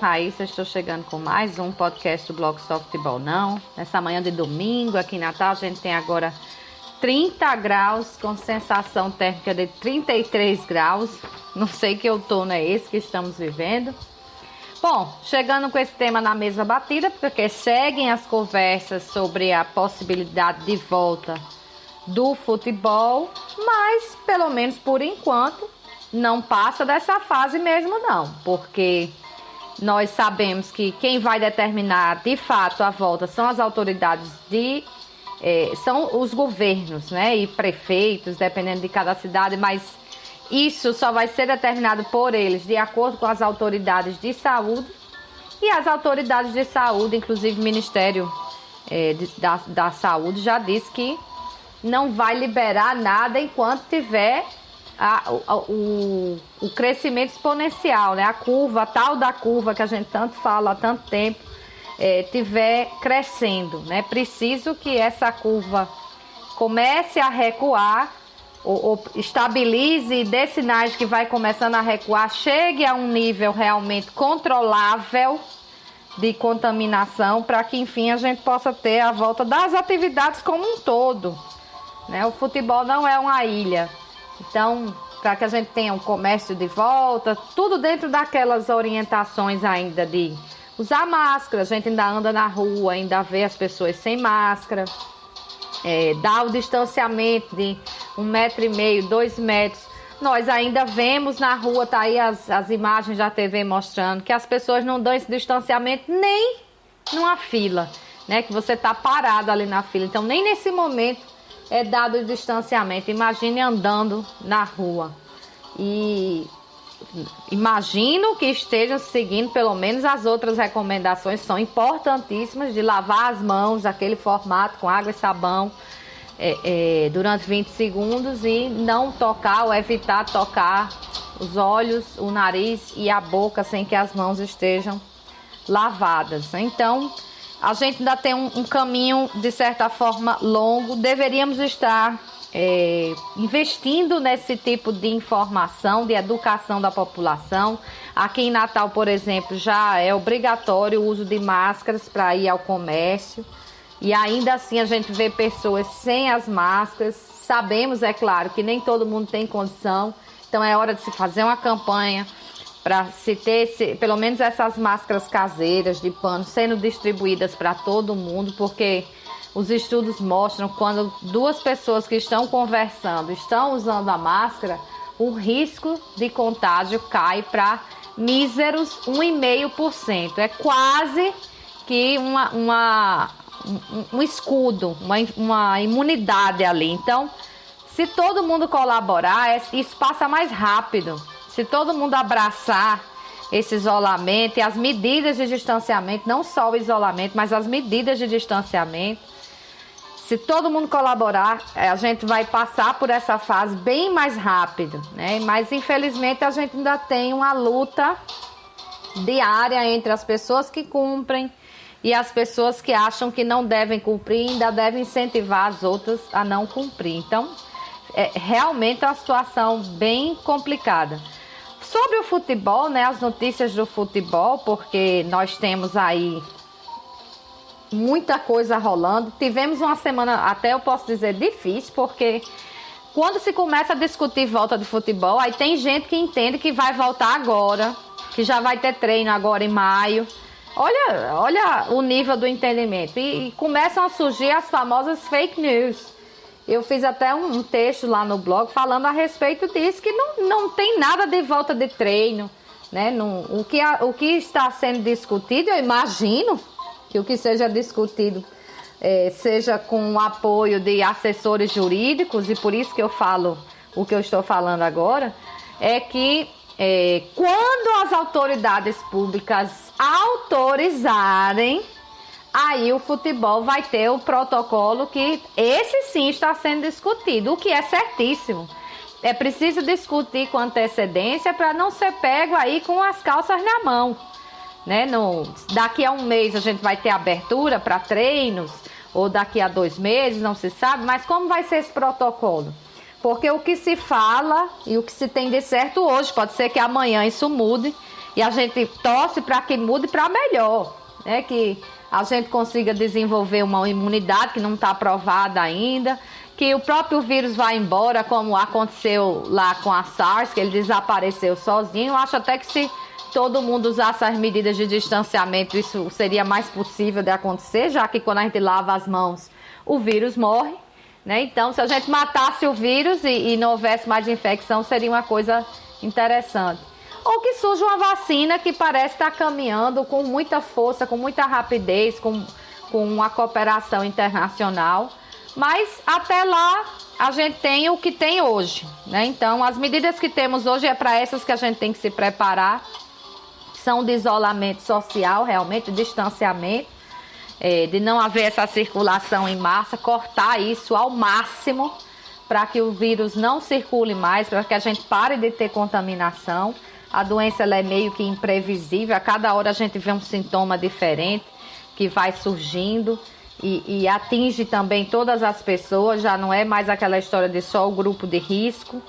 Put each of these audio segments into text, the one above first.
Raíssa, estou chegando com mais um podcast do blog Só Futebol Não. Nessa manhã de domingo, aqui em Natal, a gente tem agora 30 graus, com sensação térmica de 33 graus. Não sei que outono é esse que estamos vivendo. Bom, chegando com esse tema na mesa batida, porque seguem as conversas sobre a possibilidade de volta do futebol, mas, pelo menos por enquanto, não passa dessa fase mesmo não, porque nós sabemos que quem vai determinar de fato a volta são as autoridades são os governos, né, e prefeitos, dependendo de cada cidade, mas isso só vai ser determinado por eles de acordo com as autoridades de saúde, e as autoridades de saúde, inclusive o Ministério da Saúde já disse que não vai liberar nada enquanto tiver o crescimento exponencial, né? A tal da curva que a gente tanto fala há tanto tempo, tiver crescendo, né? Preciso que essa curva comece a recuar, ou estabilize e dê sinais que vai começando a recuar, chegue a um nível realmente controlável de contaminação, para que enfim a gente possa ter a volta das atividades como um todo, né? O futebol não é uma ilha. Então, para que a gente tenha um comércio de volta, tudo dentro daquelas orientações ainda de usar máscara, a gente ainda anda na rua, ainda vê as pessoas sem máscara, dar o distanciamento de 1,5 m, 2 metros. Nós ainda vemos na rua, tá aí as imagens da TV mostrando que as pessoas não dão esse distanciamento nem numa fila, né? Que você tá parado ali na fila, então nem nesse momento é dado o distanciamento. Imagine andando na rua. E imagino que estejam seguindo pelo menos as outras recomendações, são importantíssimas, de lavar as mãos daquele formato com água e sabão durante 20 segundos e não tocar ou evitar tocar os olhos, o nariz e a boca sem que as mãos estejam lavadas. Então, a gente ainda tem um caminho, de certa forma, longo. Deveríamos estar investindo nesse tipo de informação, de educação da população. Aqui em Natal, por exemplo, já é obrigatório o uso de máscaras para ir ao comércio. E ainda assim a gente vê pessoas sem as máscaras. Sabemos, é claro, que nem todo mundo tem condição. Então é hora de se fazer uma campanha para se ter pelo menos essas máscaras caseiras de pano sendo distribuídas para todo mundo, porque os estudos mostram que quando duas pessoas que estão conversando estão usando a máscara, o risco de contágio cai para míseros 1,5%. É quase que um escudo, uma imunidade ali. Então, se todo mundo colaborar, isso passa mais rápido. Se todo mundo abraçar esse isolamento e as medidas de distanciamento, não só o isolamento, mas as medidas de distanciamento, se todo mundo colaborar, a gente vai passar por essa fase bem mais rápido, né? Mas infelizmente a gente ainda tem uma luta diária entre as pessoas que cumprem e as pessoas que acham que não devem cumprir, ainda devem incentivar as outras a não cumprir. Então, realmente é uma situação bem complicada. Sobre o futebol, né, as notícias do futebol, porque nós temos aí muita coisa rolando. Tivemos uma semana, até eu posso dizer, difícil, porque quando se começa a discutir volta de futebol, aí tem gente que entende que vai voltar agora, que já vai ter treino agora em maio. Olha o nível do entendimento. E começam a surgir as famosas fake news. Eu fiz até um texto lá no blog falando a respeito disso, que não tem nada de volta de treino, né? O que está sendo discutido, eu imagino que o que seja discutido seja com o apoio de assessores jurídicos, e por isso que eu falo o que eu estou falando agora, é que quando as autoridades públicas autorizarem, aí o futebol vai ter o protocolo, que esse sim está sendo discutido, o que é certíssimo. É preciso discutir com antecedência para não ser pego aí com as calças na mão, né? Daqui a um mês a gente vai ter abertura para treinos, ou daqui a 2 meses, não se sabe, mas como vai ser esse protocolo? Porque o que se fala e o que se tem de certo hoje, pode ser que amanhã isso mude, E a gente torce para que mude para melhor, né? Que a gente consiga desenvolver uma imunidade que não está aprovada ainda, que o próprio vírus vá embora, como aconteceu lá com a SARS, que ele desapareceu sozinho. Eu acho até que se todo mundo usasse as medidas de distanciamento, isso seria mais possível de acontecer, já que quando a gente lava as mãos, o vírus morre, né? Então, se a gente matasse o vírus e não houvesse mais infecção, seria uma coisa interessante. Ou que surja uma vacina que parece estar caminhando com muita força, com muita rapidez, com uma cooperação internacional. Mas até lá a gente tem o que tem hoje, né? Então, as medidas que temos hoje é para essas que a gente tem que se preparar. São de isolamento social, realmente, de distanciamento, de não haver essa circulação em massa, cortar isso ao máximo para que o vírus não circule mais, para que a gente pare de ter contaminação. A doença ela é meio que imprevisível, a cada hora a gente vê um sintoma diferente que vai surgindo e atinge também todas as pessoas, já não é mais aquela história de só o grupo de risco.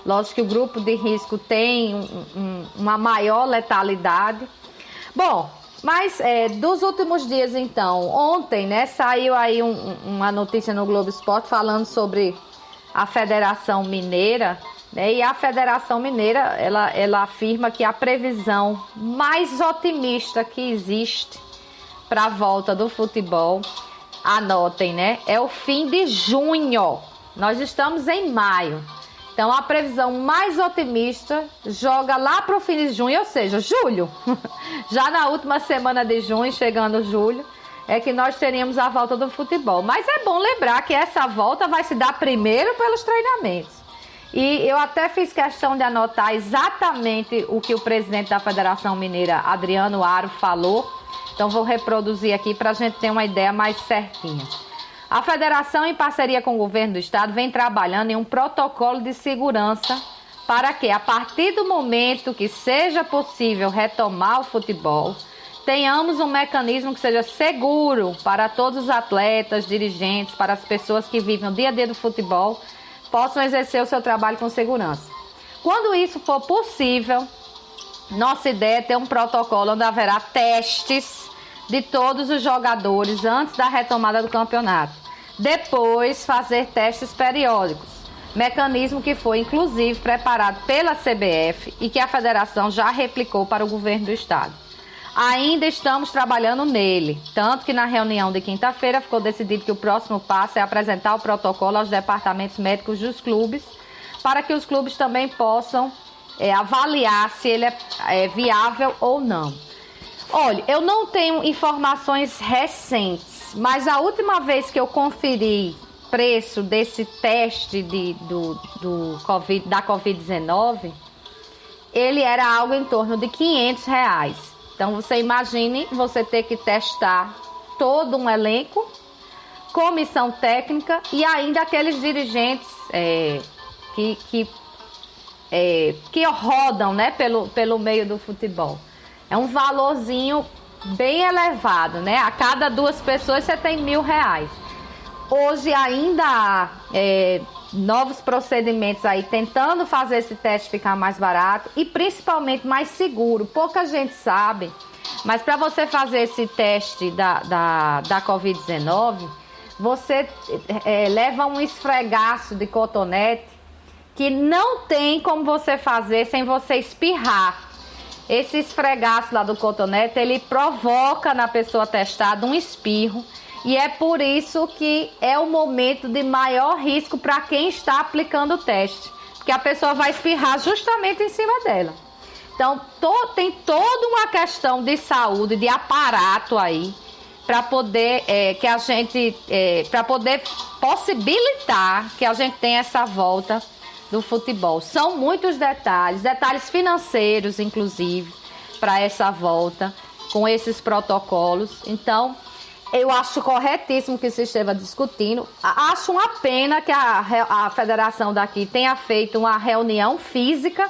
Lógico que o grupo de risco tem uma maior letalidade. Bom, mas dos últimos dias então, ontem, né, saiu aí uma notícia no Globo Esporte falando sobre a Federação Mineira, né, e a Federação Mineira, ela afirma que a previsão mais otimista que existe para a volta do futebol, anotem, né, é o fim de junho. Nós estamos em maio. Então, a previsão mais otimista joga lá para o fim de junho, ou seja, julho. Já na última semana de junho, chegando julho, é que nós teríamos a volta do futebol. Mas é bom lembrar que essa volta vai se dar primeiro pelos treinamentos. E eu até fiz questão de anotar exatamente o que o presidente da Federação Mineira, Adriano Aro, falou. Então, vou reproduzir aqui para a gente ter uma ideia mais certinha. A federação, em parceria com o governo do estado, vem trabalhando em um protocolo de segurança para que, a partir do momento que seja possível retomar o futebol, tenhamos um mecanismo que seja seguro para todos os atletas, dirigentes, para as pessoas que vivem o dia a dia do futebol, possam exercer o seu trabalho com segurança. Quando isso for possível, nossa ideia é ter um protocolo onde haverá testes de todos os jogadores antes da retomada do campeonato. Depois, fazer testes periódicos. Mecanismo que foi, inclusive, preparado pela CBF e que a federação já replicou para o governo do estado. Ainda estamos trabalhando nele, tanto que na reunião de quinta-feira ficou decidido que o próximo passo é apresentar o protocolo aos departamentos médicos dos clubes, para que os clubes também possam avaliar se ele é viável ou não. Olha, eu não tenho informações recentes, mas a última vez que eu conferi preço desse teste da Covid-19, ele era algo em torno de R$500. Então, você imagine você ter que testar todo um elenco, comissão técnica e ainda aqueles dirigentes que rodam, né, pelo meio do futebol. É um valorzinho bem elevado, né? A cada 2 pessoas você tem R$1.000. Hoje ainda há novos procedimentos aí tentando fazer esse teste ficar mais barato e principalmente mais seguro. Pouca gente sabe, mas para você fazer esse teste da Covid-19, você leva um esfregaço de cotonete que não tem como você fazer sem você espirrar. Esse esfregaço lá do cotonete, ele provoca na pessoa testada um espirro e é por isso que é o momento de maior risco para quem está aplicando o teste, porque a pessoa vai espirrar justamente em cima dela. Então, tem toda uma questão de saúde, de aparato aí, para poder para poder possibilitar que a gente tenha essa volta do futebol. São muitos detalhes financeiros, inclusive, para essa volta, com esses protocolos. Então, eu acho corretíssimo que se esteja discutindo. Acho uma pena que a federação daqui tenha feito uma reunião física.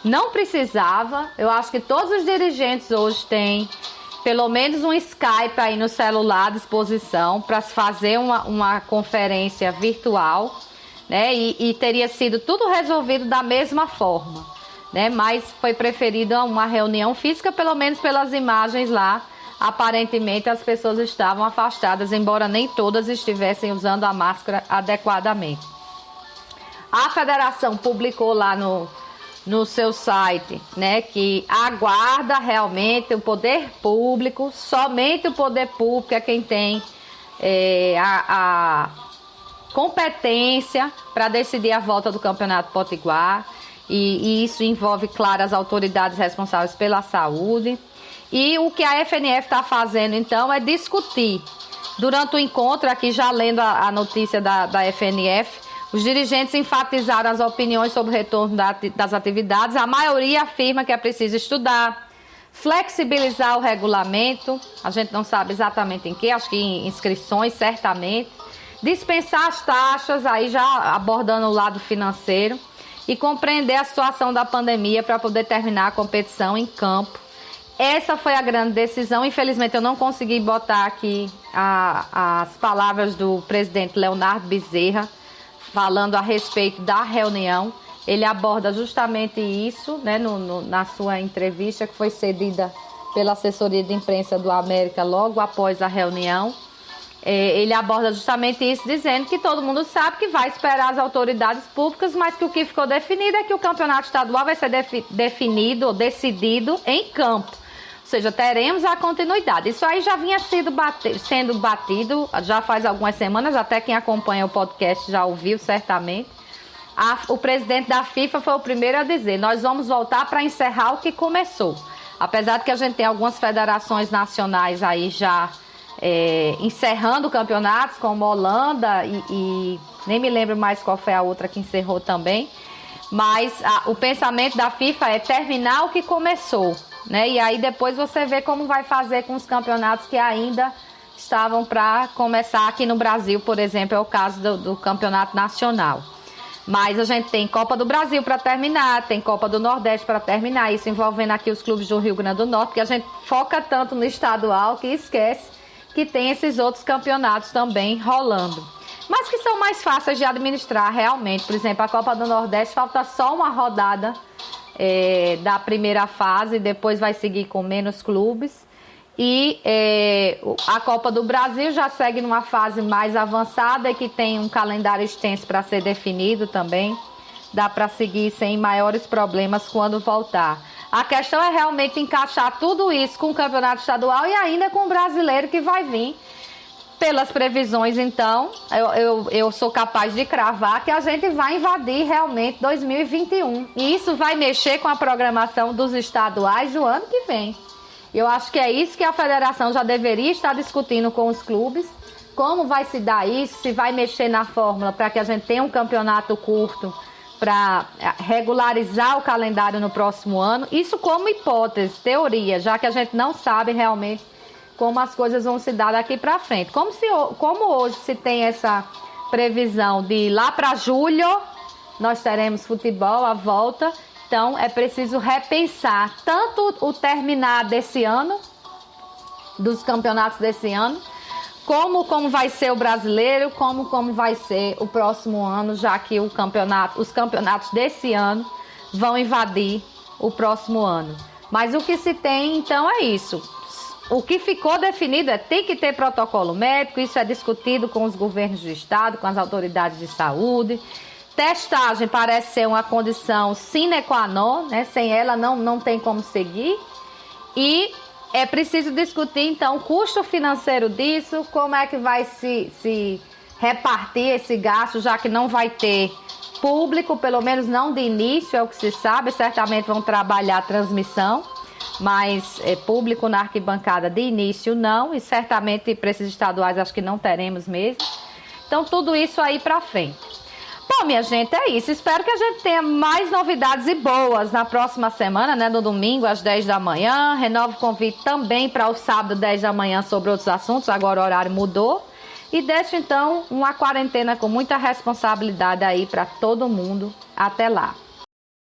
Não precisava. Eu acho que todos os dirigentes hoje têm pelo menos um Skype aí no celular à disposição para se fazer uma conferência virtual, né? E teria sido tudo resolvido da mesma forma. né? Mas foi preferida uma reunião física, pelo menos pelas imagens lá. Aparentemente as pessoas estavam afastadas, embora nem todas estivessem usando a máscara adequadamente. A federação publicou lá no seu site, né, que aguarda realmente o poder público, somente o poder público é quem tem a competência para decidir a volta do Campeonato Potiguar, e isso envolve, claro, as autoridades responsáveis pela saúde. E o que a FNF está fazendo, então, é discutir. Durante o encontro, aqui já lendo a notícia da FNF, os dirigentes enfatizaram as opiniões sobre o retorno das atividades. A maioria afirma que é preciso estudar, flexibilizar o regulamento, a gente não sabe exatamente em que, acho que em inscrições, certamente. Dispensar as taxas, aí já abordando o lado financeiro, e compreender a situação da pandemia para poder terminar a competição em campo. Essa foi a grande decisão. Infelizmente eu não consegui botar aqui as palavras do presidente Leonardo Bezerra, falando a respeito da reunião. Ele aborda justamente isso, né, na sua entrevista, que foi cedida pela assessoria de imprensa do América logo após a reunião. Ele aborda justamente isso, dizendo que todo mundo sabe que vai esperar as autoridades públicas, mas que o que ficou definido é que o campeonato estadual vai ser definido ou decidido em campo. Ou seja, teremos a continuidade. Isso aí já vinha sendo batido já faz algumas semanas, até quem acompanha o podcast já ouviu certamente. O presidente da FIFA foi o primeiro a dizer: nós vamos voltar para encerrar o que começou. Apesar de que a gente tem algumas federações nacionais aí já encerrando campeonatos, como Holanda e nem me lembro mais qual foi a outra que encerrou também. Mas o pensamento da FIFA é terminar o que começou, né? E aí depois você vê como vai fazer com os campeonatos que ainda estavam para começar. Aqui no Brasil, por exemplo, é o caso do campeonato nacional. Mas a gente tem Copa do Brasil para terminar, tem Copa do Nordeste para terminar, isso envolvendo aqui os clubes do Rio Grande do Norte, porque a gente foca tanto no estadual que esquece que tem esses outros campeonatos também rolando. Mas que são mais fáceis de administrar realmente. Por exemplo, a Copa do Nordeste falta só uma rodada da primeira fase, depois vai seguir com menos clubes. E a Copa do Brasil já segue numa fase mais avançada e que tem um calendário extenso para ser definido também. Dá para seguir sem maiores problemas quando voltar. A questão é realmente encaixar tudo isso com o campeonato estadual e ainda com o brasileiro que vai vir. Pelas previsões, então, eu sou capaz de cravar que a gente vai invadir realmente 2021. E isso vai mexer com a programação dos estaduais do ano que vem. Eu acho que é isso que a federação já deveria estar discutindo com os clubes. Como vai se dar isso, se vai mexer na fórmula para que a gente tenha um campeonato curto para regularizar o calendário no próximo ano. Isso como hipótese, teoria, já que a gente não sabe realmente como as coisas vão se dar daqui para frente. Como hoje se tem essa previsão de lá para julho nós teremos futebol à volta, então é preciso repensar tanto o terminar desse ano, dos campeonatos desse ano, como vai ser o brasileiro, como vai ser o próximo ano, já que os campeonatos desse ano vão invadir o próximo ano. Mas o que se tem então é isso. O que ficou definido tem que ter protocolo médico, isso é discutido com os governos do estado, com as autoridades de saúde. Testagem parece ser uma condição sine qua non, né? Sem ela não tem como seguir. E é preciso discutir, então, o custo financeiro disso, como é que vai se repartir esse gasto, já que não vai ter público, pelo menos não de início, é o que se sabe. Certamente vão trabalhar a transmissão, mas público na arquibancada de início não, e certamente para esses estaduais acho que não teremos mesmo. Então tudo isso aí para frente. Bom, minha gente, é isso. Espero que a gente tenha mais novidades e boas na próxima semana, né? No domingo às 10 da manhã. Renovo o convite também para o sábado 10 da manhã sobre outros assuntos, agora o horário mudou. E deixo então uma quarentena com muita responsabilidade aí para todo mundo. Até lá.